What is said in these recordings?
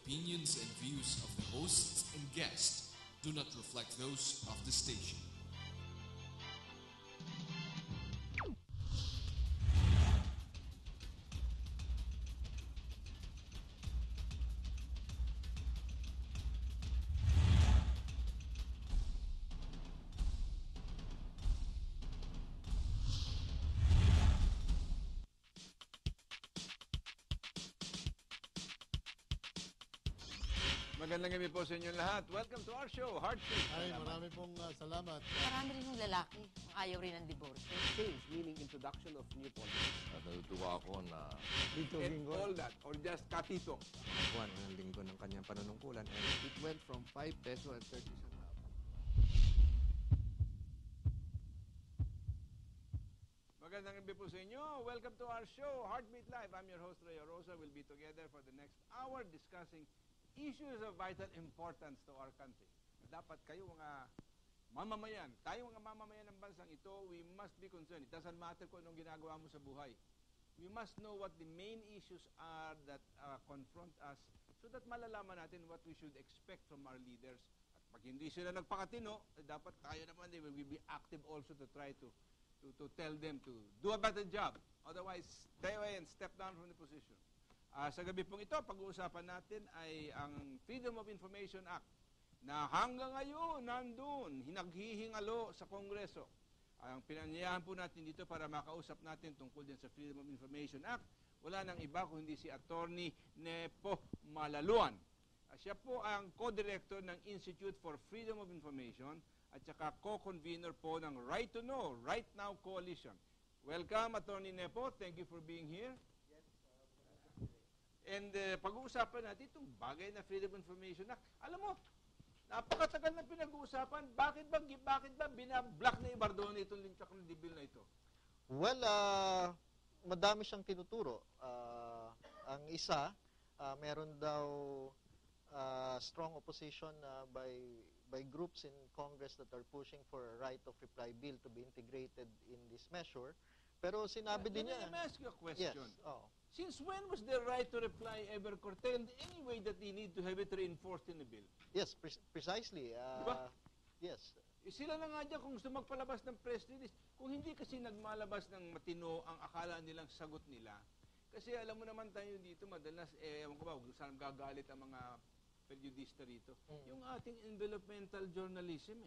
opinions and views of the hosts and guests do not reflect those of the station. Magandang gabi po sa inyong lahat. Welcome to our show, Heartbeat. Ay, marami pong salamat. Marami rin yung lalaki. Ayaw rin ng divorce. Change, meaning introduction of new policies. Natutuwa ako na Dito And all that, or just katito. kuwan ng linggo ng kanyang panunungkulan. And It went from 5 peso and 30 centavos. Magandang gabi po sa inyo. Welcome to our show, Heartbeat Live. I'm your host, Ray Rosa. We'll be together for the next hour discussing issues of vital importance to our country. Dapat kayo mga mamamayan, tayo mga mamamayan ng bansang ito, we must be concerned. It doesn't matter kung anong ginagawa mo sa buhay. We must know what the main issues are that confront us so that malalaman natin what we should expect from our leaders. At pag hindi sila nagpakatino, dapat tayo naman, they will be active also to try to tell them to do a better job. Otherwise, stay away and step down from the position. Sa gabi pong ito, pag-uusapan natin ay ang Freedom of Information Act na hanggang ngayon nandun, hinaghihingalo sa Kongreso. Ang pinanyayahan po natin dito para makausap natin tungkol din sa Freedom of Information Act, wala nang iba kundi si Attorney Nepo Malaluan. Siya po ang co-director ng Institute for Freedom of Information at saka co-convener po ng Right to Know, Right Now Coalition. Welcome, Attorney Nepo. Thank you for being here. And pag-uusapan natin itong bagay na Freedom of Information Act. Alam mo, napakatagal na pinag-uusapan. Bakit ba binablock na Ibardone itong Linchak ng bill na ito? Well, madami siyang tinuturo. Ang isa, meron daw strong opposition by groups in Congress that are pushing for a right of reply bill to be integrated in this measure. Pero sinabi din niya... Let me ask you a question. Yes. Oh. Since when was the right to reply ever curtailed any way that they need to have it reinforced in the bill? Yes, precisely. Diba? Yes. Sila na nga dyan kung gusto magpalabas ng press release. Kung hindi kasi nagmalabas ng matino ang akala nilang sagot nila. Kasi alam mo naman tayo dito, madalas, ewan ko ba, saan gagalit ang mga periodista rito. Yung ating envelopmental journalism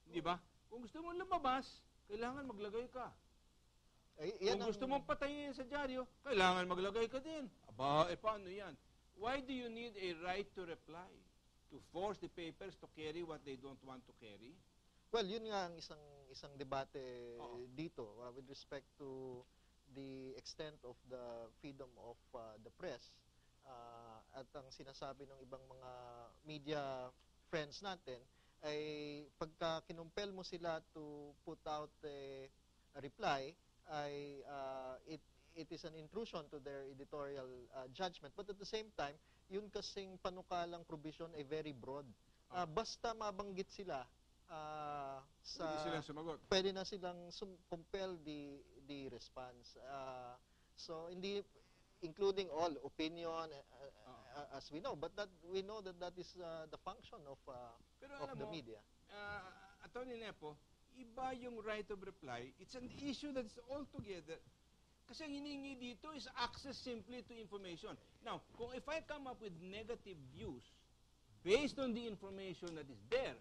Di ba? Kung gusto mo lumabas, kailangan maglagay ka. Kung gusto mong patayin sa dyaryo, kailangan maglagay ka din. Aba, paano yan? Why do you need a right to reply? To force the papers to carry what they don't want to carry? Well, yun nga ang isang debate dito with respect to the extent of the freedom of the press at ang sinasabi ng ibang mga media friends natin ay pagka kinumpel mo sila to put out a reply ay it is an intrusion to their editorial judgment. But at the same time, yun kasing panukalang provision ay very broad. Basta mabanggit sila Hindi sila sumagot. Pwede na silang compel the response. So hindi including all opinion as we know, but that we know that is the function of the media. Attorney Nepo, iba yung right of reply. It's an issue that's altogether. Kasi ang hinihingi dito is access simply to information. Now, if I come up with negative views based on the information that is there,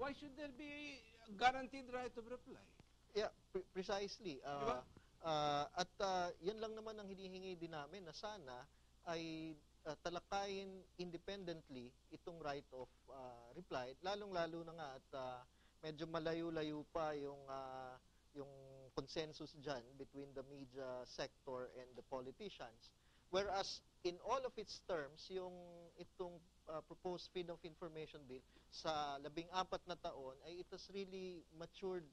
why should there be a guaranteed right of reply? Yeah, precisely. Diba? At yan lang naman ang hinihingi din namin na sana ay talakayin independently itong right of reply, lalong-lalo na nga at medyo malayo-layo pa yung consensus dyan between the media sector and the politicians. Whereas in all of its terms, itong proposed Freedom of Information Bill sa 14 na taon ay it has really matured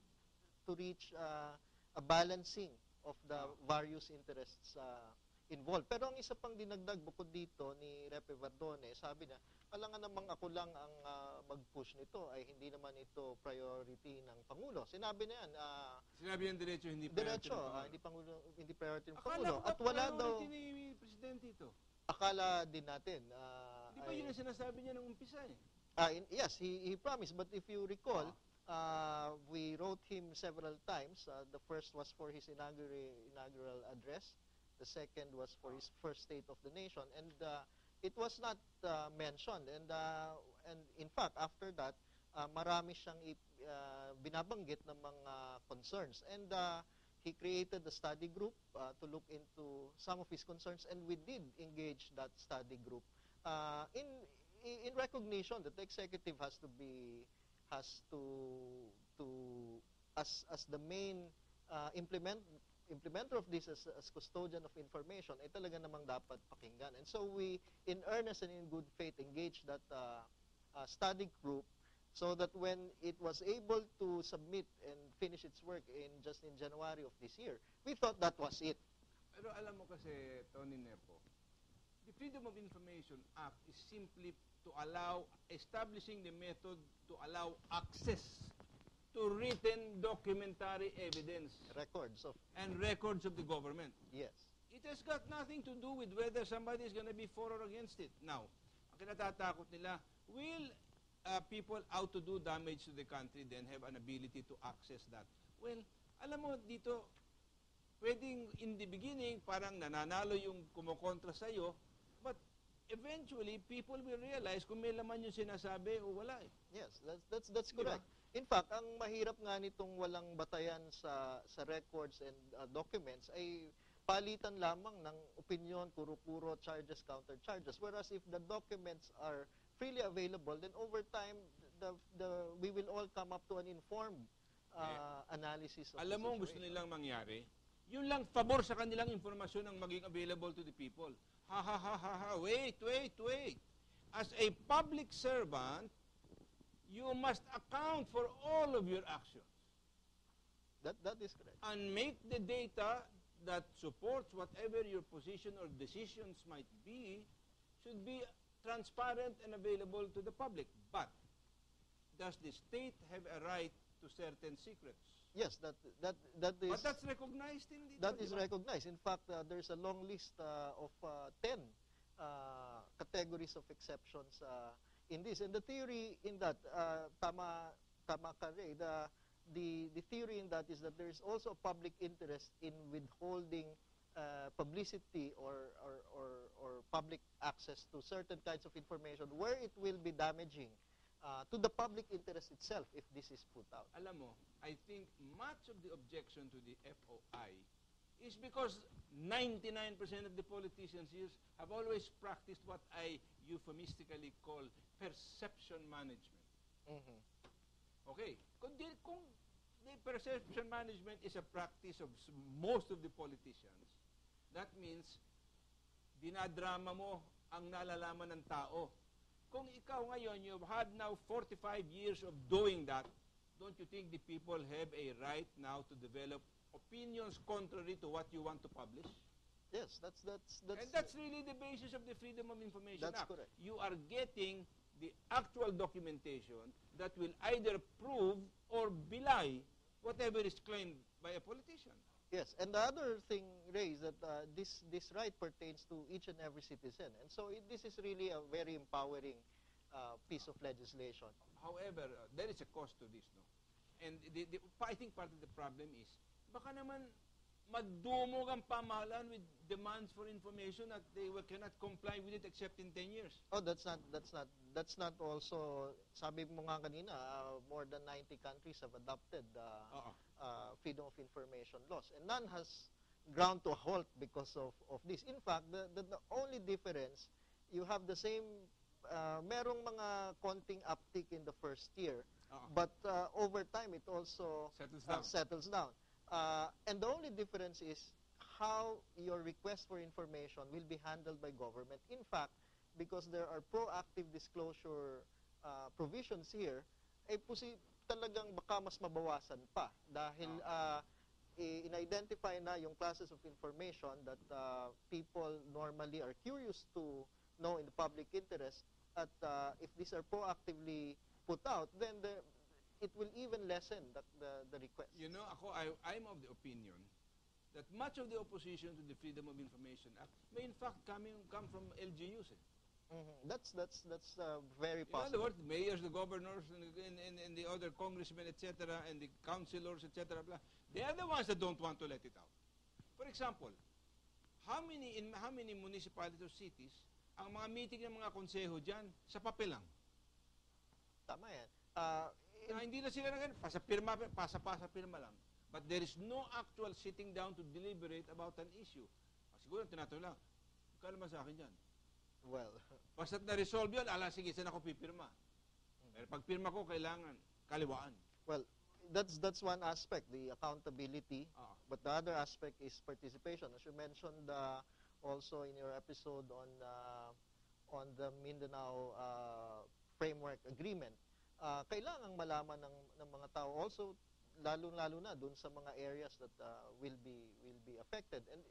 to reach a balancing of the various interests involved. Pero ang isa pang dinagdag bukod dito ni Rep. Ibardone, sabi na, alangan namang ako lang ang mag-push nito, ay hindi naman ito priority ng Pangulo. Sinabi na yan. Sinabi yan diretso, hindi priority ng Pangulo. Hindi priority ng Akala Pangulo. ko At wala daw... priority ni Presidente ito. akala din natin. Di ba yun ang sinasabi niya nung umpisa eh? Yes, he promised. But if you recall, we wrote him several times. The first was for his inaugural address. The second was for his first State of the Nation. And it was not mentioned. And in fact, after that, marami siyang binabanggit ng mga concerns. And he created a study group to look into some of his concerns. And we did engage that study group in recognition that the executive has as the main implementer of this, as custodian of information, ay talaga namang dapat pakinggan. And so we, in earnest and in good faith, engaged that study group so that when it was able to submit and finish its work just in January of this year, we thought that was it. Pero alam mo kasi, Tony Nepo, the Freedom of Information Act is simply to allow, establishing the method to allow access to written documentary evidence Records of, and records of the government. yes. It has got nothing to do with whether somebody is going to be for or against it. Now, ang kinatatakot nila, will people out to do damage to the country then have an ability to access that? Well, alam mo dito, pwedeng in the beginning, parang nananalo yung kumukontra sa'yo, but eventually, people will realize kung may laman yung sinasabi o wala eh. Yes, that's correct. In fact, ang mahirap nga nitong walang batayan sa records and documents ay palitan lamang ng opinion, puro-puro, charges, counter-charges. Whereas if the documents are freely available, then over time, we will all come up to an informed analysis of Alam the mo ang gusto situation. nilang mangyari? Yun lang pabor sa kanilang informasyon ang maging available to the people. Ha ha ha ha ha, wait. As a public servant, you must account for all of your actions. That is correct. And make the data that supports whatever your position or decisions might be should be transparent and available to the public. But does the state have a right to certain secrets? Yes, that is. But that's recognized in the... That is recognized. In fact, there's a long list of 10 categories of exceptions in this. And the theory in that, tama ka, Ray, the theory in that is that there is also a public interest in withholding publicity or public access to certain kinds of information where it will be damaging to the public interest itself if this is put out. Alam mo, I think much of the objection to the FOI is because 99% of the politicians here have always practiced what I euphemistically call perception management. Mhm. Okay? Kung the perception management is a practice of most of the politicians, that means dinadrama mo ang nalalaman ng tao. Kung ikaw ngayon, you've had now 45 years of doing that, don't you think the people have a right now to develop opinions contrary to what you want to publish? Yes, that's And that's really the basis of the Freedom of Information That's Act. correct. You are getting the actual documentation that will either prove or belie whatever is claimed by a politician. Yes, and the other thing, Ray, is that this right pertains to each and every citizen. And so this is really a very empowering piece of legislation. However, there is a cost to this, no? And I think part of the problem is, baka naman magdumog ang pamahalaan with demands for information that they cannot comply with it except in 10 years. Oh, that's not also, sabi mo nga kanina, more than 90 countries have adopted freedom of information laws. And none has ground to a halt because of this. In fact, the only difference, you have the same, merong mga konting uptick in the first year, but over time it also Settles down. And the only difference is how your request for information will be handled by government. In fact, because there are proactive disclosure provisions here, talagang baka mas mabawasan pa dahil in-identify na yung classes of information that people normally are curious to know in the public interest, at if these are proactively put out, then it will even lessen the request. You know, I'm of the opinion that much of the opposition to the Freedom of Information Act may in fact come from LGUs. That's very In other possible. words, the mayors, the governors, and the other congressmen, etc., and the councilors, etc., they are the ones that don't want to let it out. For example, how many municipalities or cities ang mga meeting ng mga konseho dyan sa papel lang? Tama yan. Na hindi na sila pasa-pirma lang. But there is no actual sitting down to deliberate about an issue. Siguro tinatanong lang, kano man sa akin dyan? Well, Basta't na-resolve yun, sige, saan ako pipirma? Pero pag pirma ko, kailangan kaliwaan. well, that's one aspect, the accountability. But the other aspect is participation. As you mentioned also in your episode on the Mindanao Framework Agreement, kailangang malaman ng mga tao also, lalo na dun sa mga areas that will be affected. And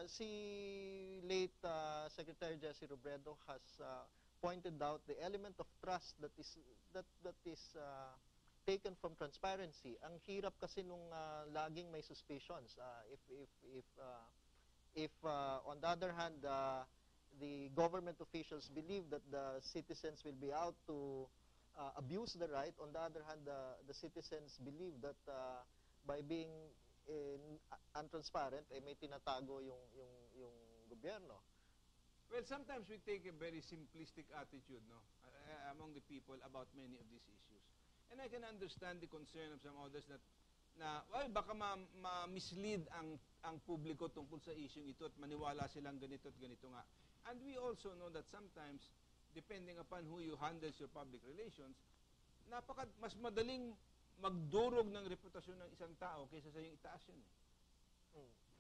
si late Secretary Jesse Robredo has pointed out the element of trust that is taken from transparency. Ang hirap kasi nung laging may suspicions. If on the other hand the government officials believe that the citizens will be out to abuse the right, on the other hand the citizens believe that by being untransparent may tinatago yung gobyerno. Well, sometimes we take a very simplistic attitude among the people about many of these issues. And I can understand the concern of some others baka ma-mislead ang publiko tungkol sa issue ito at maniwala silang ganito at ganito nga. And we also know that sometimes, depending upon who you handles your public relations, mas madaling magdurog ng reputasyon ng isang tao kaysa sa yung itaas yun.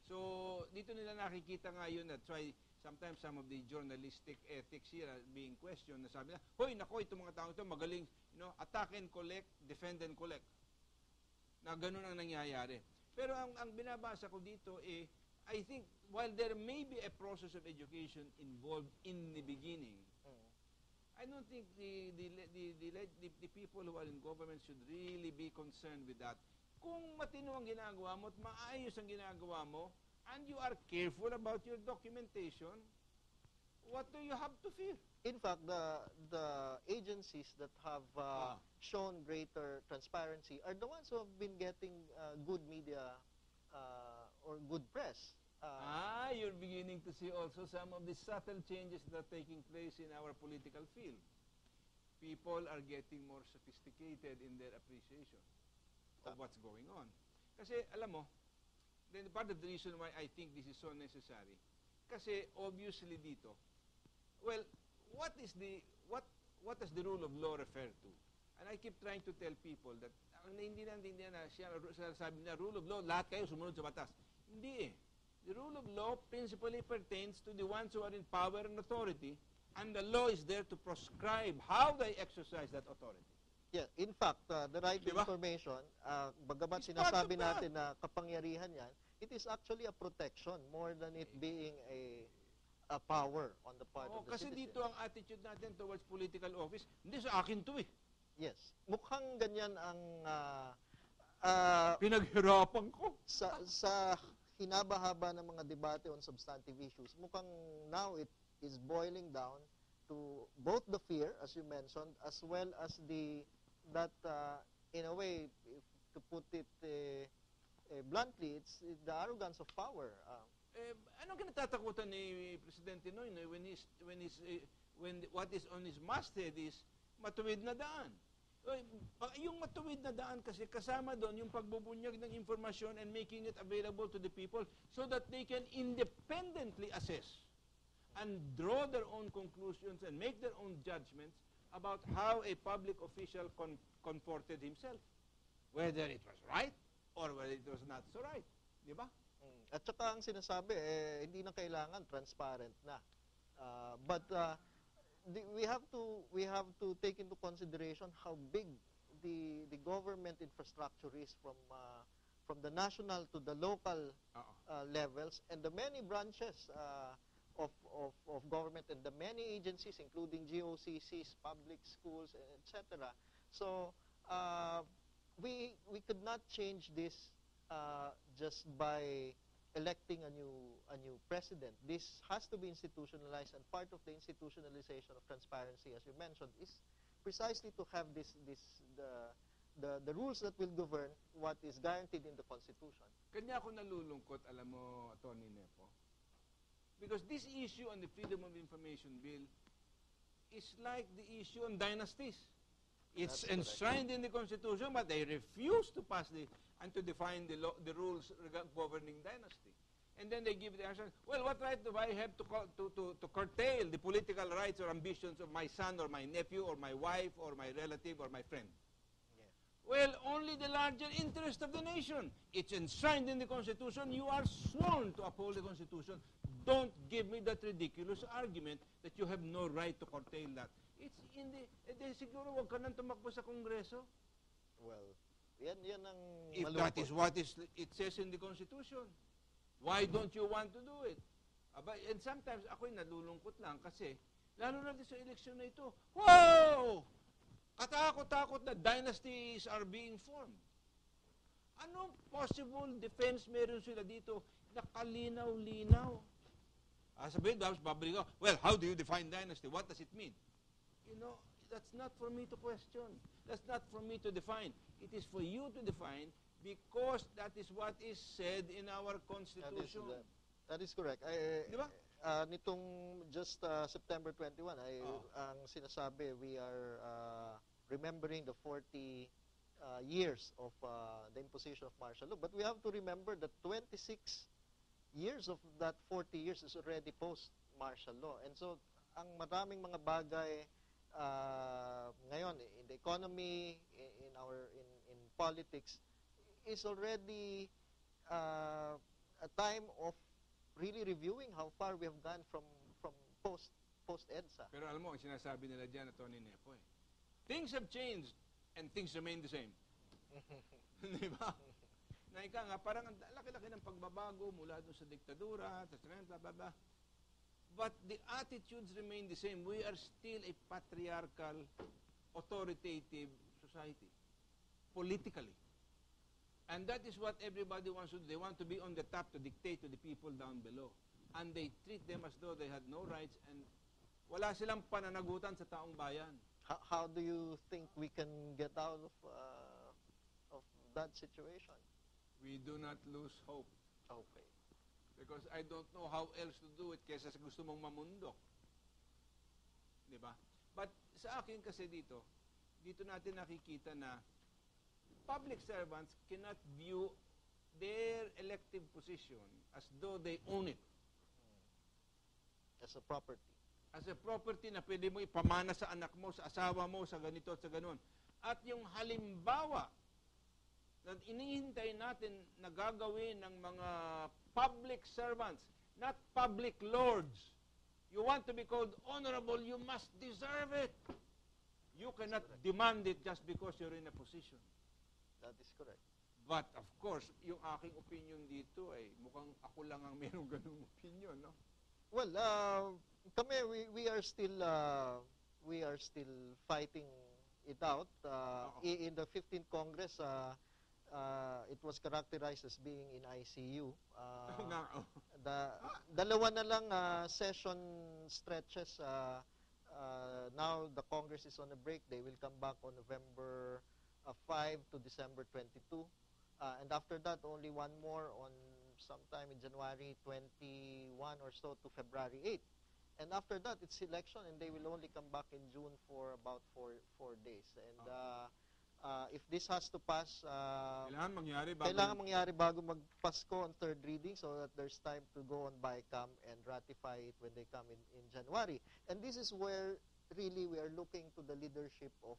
So, dito nila nakikita nga yun that sometimes some of the journalistic ethics here are being questioned. Sabi na, hoy, nako, itong mga tao ito magaling, attack and collect, defend and collect. Na ganun ang nangyayari. Pero ang binabasa ko dito I think, while there may be a process of education involved in the beginning, I don't think the people who are in government should really be concerned with that. Kung matino ang ginagawa mo at maayos ang ginagawa mo, and you are careful about your documentation, what do you have to fear? In fact, the agencies that have shown greater transparency are the ones who have been getting good media or good press. You're beginning to see also some of the subtle changes that are taking place in our political field. People are getting more sophisticated in their appreciation of what's going on. Kasi, alam mo, then part of the reason why I think this is so necessary, kasi obviously dito, well, what does the rule of law refer to? And I keep trying to tell people that hindi na siya sabi na rule of law, lahat kayo sumunod sa batas. Hindi eh. The rule of law principally pertains to the ones who are in power and authority, and the law is there to prescribe how they exercise that authority. Yeah, in fact, the right to Diba? information, bagamat It's sinasabi part of that. natin na kapangyarihan yan, it is actually a protection more than it being a power on the part of the Kasi citizen. dito ang attitude natin towards political office, hindi sa akin to eh. Yes. Mukhang ganyan ang Pinaghirapan ko. sa hinaba-haba ng mga debate on substantive issues, mukhang now it is boiling down to both the fear, as you mentioned, as well as that in a way, to put it bluntly, it's the arrogance of power. Anong kinatatakutan ni Presidente Noy when what is on his masthead is matuwid na daan? Yung matuwid na daan kasi kasama doon yung pagbubunyag ng informasyon and making it available to the people so that they can independently assess and draw their own conclusions and make their own judgments about how a public official comported himself. Whether it was right or whether it was not so right. Di ba? At saka ang sinasabi, hindi na kailangan transparent na. But we have to take into consideration how big the government infrastructure is from the national to the local levels, and the many branches of government and the many agencies, including GOCCs, public schools, etc. So we could not change this just by electing a new president, this has to be institutionalized, and part of the institutionalization of transparency, as you mentioned, is precisely to have the rules that will govern what is guaranteed in the Constitution. Kanya ako nalulungkot, alam mo, Tony Nepo. Because this issue on the Freedom of Information Bill is like the issue on dynasties. It's That's correct. enshrined in the Constitution, but they refuse to pass and to define the rules governing dynasty. And then they give the answer, well, what right do I have to curtail the political rights or ambitions of my son or my nephew or my wife or my relative or my friend? Well, only the larger interest of the nation. It's enshrined in the Constitution. You are sworn to uphold the Constitution. Don't give me that ridiculous argument that you have no right to curtail that. It's in the... siguro wag ka nang tumakbo sa Kongreso. Well, yan ang If malungkot. that is what it says in the Constitution, why don't you want to do it? And sometimes ako'y nalulungkot lang kasi, lalo na din sa eleksyon na ito, wow! Katakot-takot na dynasties are being formed. Anong possible defense meron sila dito na kalinaw-linaw? Sabihin, babalik ako, well, how do you define dynasty? What does it mean? You know, that's not for me to question. That's not for me to define. It is for you to define because that is what is said in our Constitution. That is correct. Di ba? Nitong just September 21, ang sinasabi, we are remembering the 40 years of the imposition of martial law. But we have to remember that 26 years of that 40 years is already post-martial law. And so, ang maraming mga bagay ngayon in the economy, in politics, is already a time of really reviewing how far we have gone from post-EDSA. Pero alam mo, ang sinasabi nila dyan na Tony Nepo things have changed and things remain the same. Di ba? Na ika nga, parang ang laki-laki ng pagbabago mula doon sa diktadura, blah, blah, blah. But the attitudes remain the same. We are still a patriarchal, authoritative society, politically. And that is what everybody wants to do. They want to be on the top to dictate to the people down below. And they treat them as though they had no rights and wala silang pananagutan sa taong bayan. How do you think we can get out of that situation? We do not lose hope. Okay. Because I don't know how else to do it kaysa sa gusto mong mamundok. Di ba? But sa akin kasi dito natin nakikita na public servants cannot view their elective position as though they own it. As a property. As a property na pwede mo ipamana sa anak mo, sa asawa mo, sa ganito at sa ganon. At yung halimbawa na inihintay natin na gagawin ng mga public servants, not public lords. You want to be called honorable, you must deserve it. You cannot demand it just because you're in a position. That is correct. But of course, yung aking opinion dito ay mukhang ako lang ang merong ganung opinion, no? Well, kami we are still fighting it out. In the 15th Congress, it was characterized as being in ICU. Dalawa na lang session stretches. Now the Congress is on a break. They will come back on November 5 to December 22. And after that, only one more on sometime in January 21 or so to February 8. And after that, it's election, and they will only come back in June for about four days. And if this has to pass, kailangan mangyari bago magpasko on third reading so that there's time to go on BICAM and ratify it when they come in January. And this is where really we are looking to the leadership of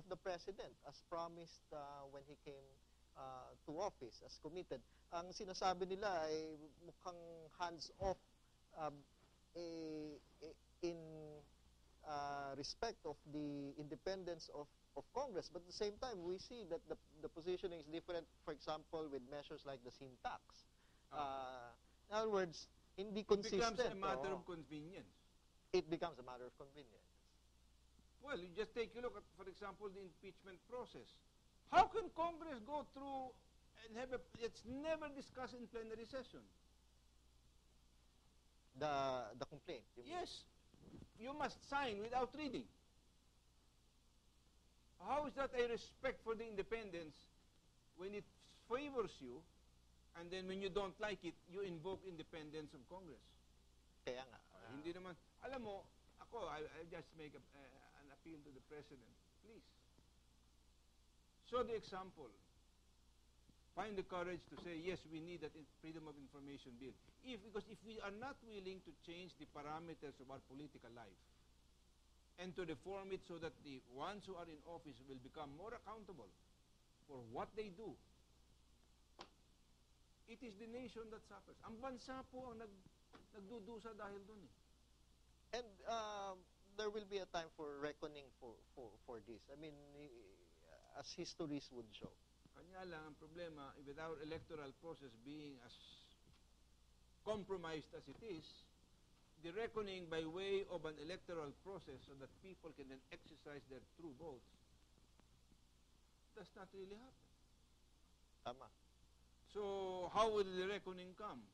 the President as promised when he came to office, as committed. Ang sinasabi nila ay mukhang hands-off in respect of the independence of Congress. But at the same time, we see that the positioning is different, for example, with measures like the sin tax. In other words, hindi consistent. It becomes a matter of convenience. It becomes a matter of convenience. Well, you just take a look at, for example, the impeachment process. How can Congress go through and it's never discussed in plenary session. The complaint. You mean? Yes, you must sign without reading. How is that a respect for the independence when it favors you, and then when you don't like it, you invoke independence of Congress? Kaya nga. Hindi naman, alam mo, ako, I just make an appeal to the President. Please, show the example. Find the courage to say, yes, we need that Freedom of Information Bill. Because if we are not willing to change the parameters of our political life and to reform it so that the ones who are in office will become more accountable for what they do, it is the nation that suffers. Ang bansa po ang nagdudusa dahil dun eh. And there will be a time for reckoning for this. I mean, as histories would show. Kanya lang ang problema, with our electoral process being as compromised as it is, the reckoning by way of an electoral process so that people can then exercise their true votes does not really happen. Tama. So, how will the reckoning come?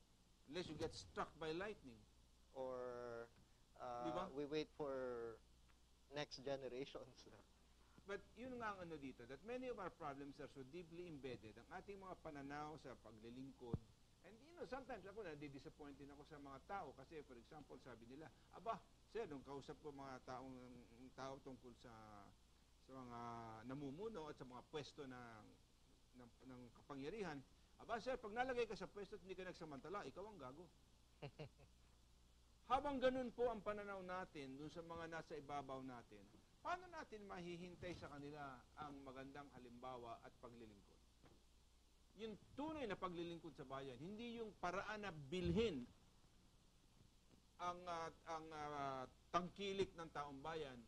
Unless you get struck by lightning. Or Diba? we wait for next generations. But yun nga ang ano dito, that many of our problems are so deeply embedded. Ang ating mga pananaw sa paglilingkod, and sometimes ako nadi-disappoint din ako sa mga tao kasi, for example, sabi nila, aba, sir, nung kausap ko mga tao tungkol sa mga namumuno at sa mga pwesto ng kapangyarihan, aba, sir, pag nalagay ka sa pwesto at hindi ka nagsamantala, ikaw ang gago. Habang ganun po ang pananaw natin dun sa mga nasa ibabaw natin, paano natin mahihintay sa kanila ang magandang halimbawa at paglilingkod? Yung tunay na paglilingkod sa bayan, hindi yung paraan na bilhin ang tangkilik ng taong bayan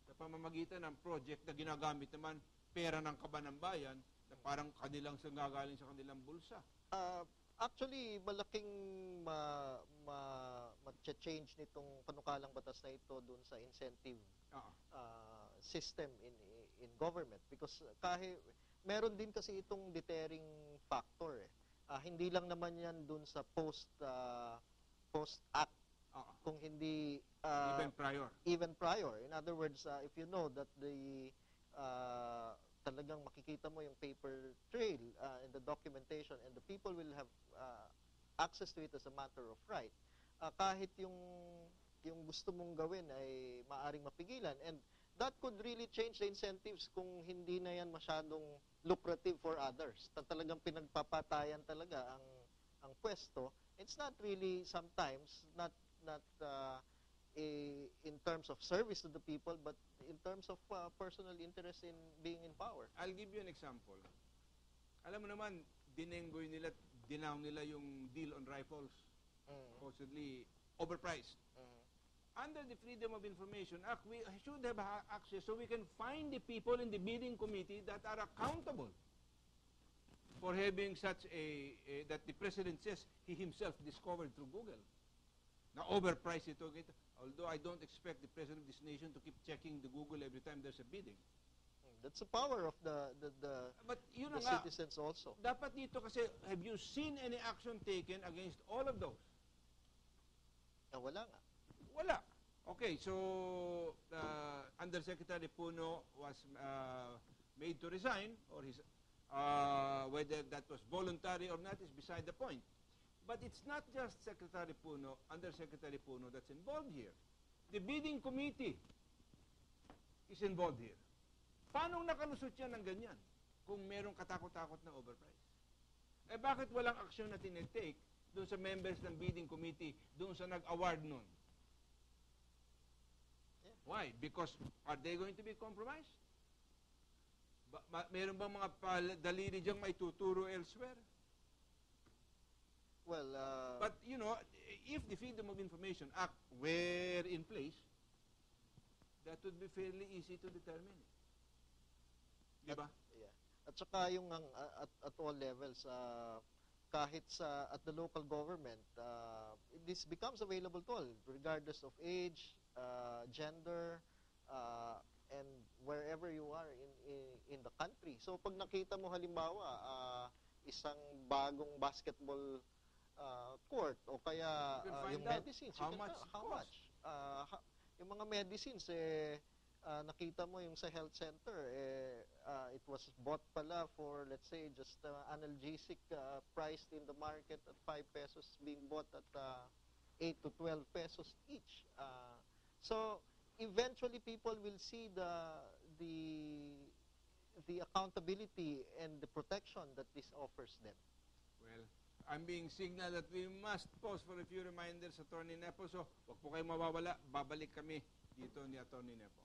sa pamamagitan ng project na ginagamit naman pera ng kaban ng bayan na parang kanilang gagaling sa kanilang bulsa. Actually, malaking ma-change nitong panukalang batas na ito dun sa incentive system in government, because kahit meron din kasi itong deterring factor eh. Hindi lang naman yan dun sa post act, kung hindi even prior. In other words, if you know that the talagang makikita mo yung paper trail and the documentation, and the people will have access to it as a matter of right, kahit yung gusto mong gawin ay maaring mapigilan, and that could really change the incentives kung hindi na yan masyadong lucrative for others. Talagang pinagpapatayan talaga ang pwesto. It's not really sometimes not in terms of service to the people, but in terms of personal interest in being in power. I'll give you an example. Alam mo naman, dinenggoy nila, dinaw nila yung deal on rifles. Supposedly overpriced. Under the Freedom of Information Act, we should have access so we can find the people in the bidding committee that are accountable for having such that the President says he himself discovered through Google. Na overpriced ito. Although I don't expect the President of this nation to keep checking the Google every time there's a bidding. That's the power of the But yun the nga, citizens also. dapat dito kasi, have you seen any action taken against all of those? Wala nga. Wala. Okay, so Undersecretary Puno was made to resign, or whether that was voluntary or not is beside the point. But it's not just Secretary Puno, Undersecretary Puno that's involved here. The bidding committee is involved here. Paano nakalusot yan ng ganyan kung merong katakot-takot na overprice? Eh bakit walang aksyon na tinitake doon sa members ng bidding committee, doon sa nag-award nun? Why? Because are they going to be compromised? Meron bang mga daliri diyang may tuturo elsewhere? Well, but, if the Freedom of Information Act were in place, that would be fairly easy to determine. Diba? Yeah. At saka yung at all levels, kahit at the local government, this becomes available to all, regardless of age, gender, and wherever you are in the country. So pag nakita mo halimbawa isang bagong basketball court o kaya You can find yung out medicines. how You can much tell it how costs. much. Yung mga medicines, nakita mo yung sa health center, it was bought pala for, let's say, just analgesic priced in the market at 5 pesos, being bought at 8 to 12 pesos each. So, eventually people will see the accountability and the protection that this offers them. Well, I'm being signaled that we must pause for a few reminders, Attorney Nepo. So, wag po kayo mawawala. Babalik kami dito ni Attorney Nepo.